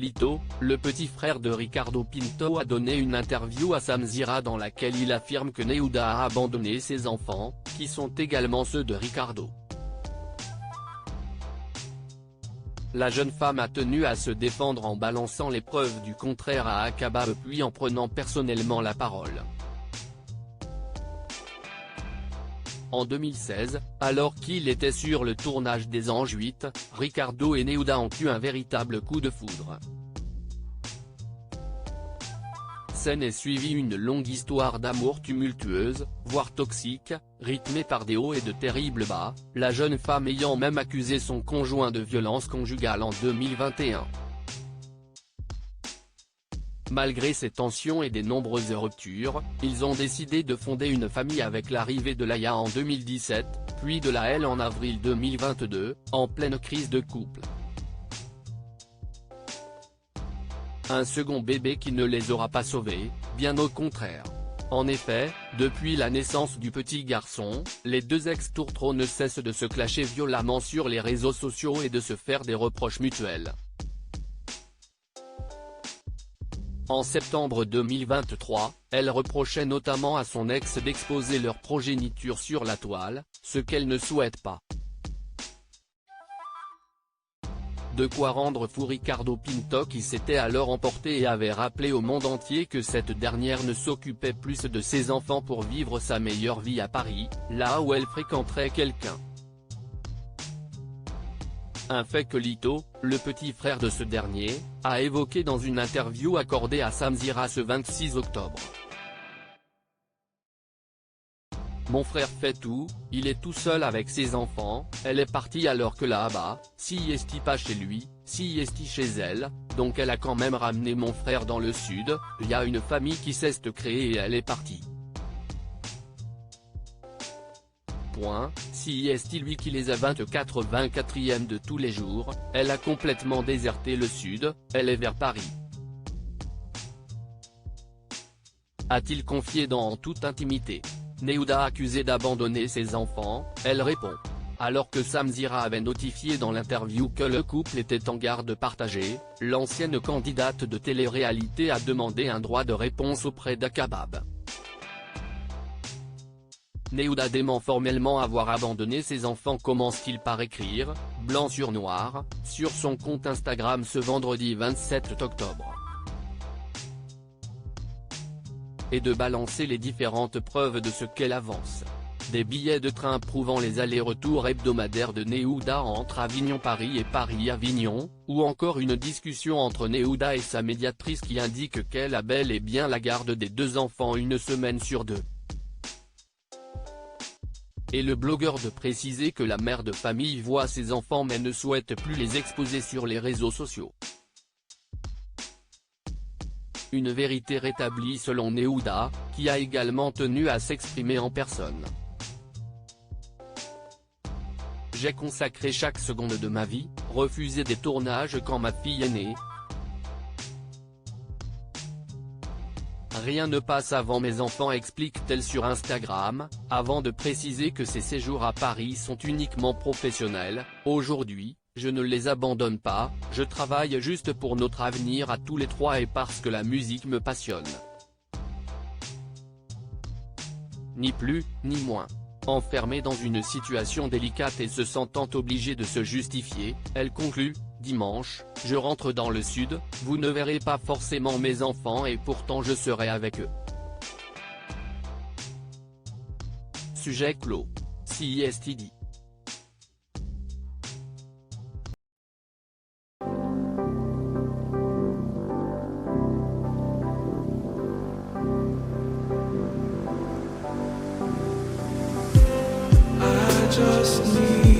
Lito, le petit frère de Ricardo Pinto, a donné une interview à Samzira dans laquelle il affirme que Neuda a abandonné ses enfants, qui sont également ceux de Ricardo. La jeune femme a tenu à se défendre en balançant les preuves du contraire à Akabab puis en prenant personnellement la parole. En 2016, alors qu'il était sur le tournage des Anges 8, Ricardo et Neuda ont eu un véritable coup de foudre. S'en est suivie une longue histoire d'amour tumultueuse, voire toxique, rythmée par des hauts et de terribles bas, la jeune femme ayant même accusé son conjoint de violence conjugale en 2021. Malgré ces tensions et des nombreuses ruptures, ils ont décidé de fonder une famille avec l'arrivée de Laïa en 2017, puis de Laël en avril 2022, en pleine crise de couple. Un second bébé qui ne les aura pas sauvés, bien au contraire. En effet, depuis la naissance du petit garçon, les deux ex-tourtereaux ne cessent de se clasher violemment sur les réseaux sociaux et de se faire des reproches mutuels. En septembre 2023, elle reprochait notamment à son ex d'exposer leur progéniture sur la toile, ce qu'elle ne souhaite pas. De quoi rendre fou Ricardo Pinto qui s'était alors emporté et avait rappelé au monde entier que cette dernière ne s'occupait plus de ses enfants pour vivre sa meilleure vie à Paris, là où elle fréquenterait quelqu'un. Un fait que Lito, le petit frère de ce dernier, a évoqué dans une interview accordée à Samzira ce 26 octobre. Mon frère fait tout, il est tout seul avec ses enfants, elle est partie alors que là-bas, si est pas chez lui, si est chez elle, donc elle a quand même ramené mon frère dans le sud, y a une famille qui s'est créée et elle est partie. Si est lui qui les a 24e de tous les jours, elle a complètement déserté le sud, elle est vers Paris. A-t-il confié dans toute intimité. Neuda accusée d'abandonner ses enfants, elle répond. Alors que Samzira avait notifié dans l'interview que le couple était en garde partagée, l'ancienne candidate de télé-réalité a demandé un droit de réponse auprès d'Akabab. Neuda dément formellement avoir abandonné ses enfants, commence-t-il par écrire, blanc sur noir, sur son compte Instagram ce vendredi 27 octobre. Et de balancer les différentes preuves de ce qu'elle avance. Des billets de train prouvant les allers-retours hebdomadaires de Neuda entre Avignon-Paris et Paris-Avignon, ou encore une discussion entre Neuda et sa médiatrice qui indique qu'elle a bel et bien la garde des deux enfants une semaine sur deux. Et le blogueur de préciser que la mère de famille voit ses enfants mais ne souhaite plus les exposer sur les réseaux sociaux. Une vérité rétablie selon Neuda, qui a également tenu à s'exprimer en personne. J'ai consacré chaque seconde de ma vie, refusé des tournages quand ma fille est née. Rien ne passe avant mes enfants, explique-t-elle sur Instagram, avant de préciser que ses séjours à Paris sont uniquement professionnels. Aujourd'hui, je ne les abandonne pas, je travaille juste pour notre avenir à tous les trois et parce que la musique me passionne. Ni plus, ni moins. Enfermée dans une situation délicate et se sentant obligée de se justifier, elle conclut. Dimanche, je rentre dans le sud, vous ne verrez pas forcément mes enfants et pourtant je serai avec eux. Sujet clos. CISTD. I just need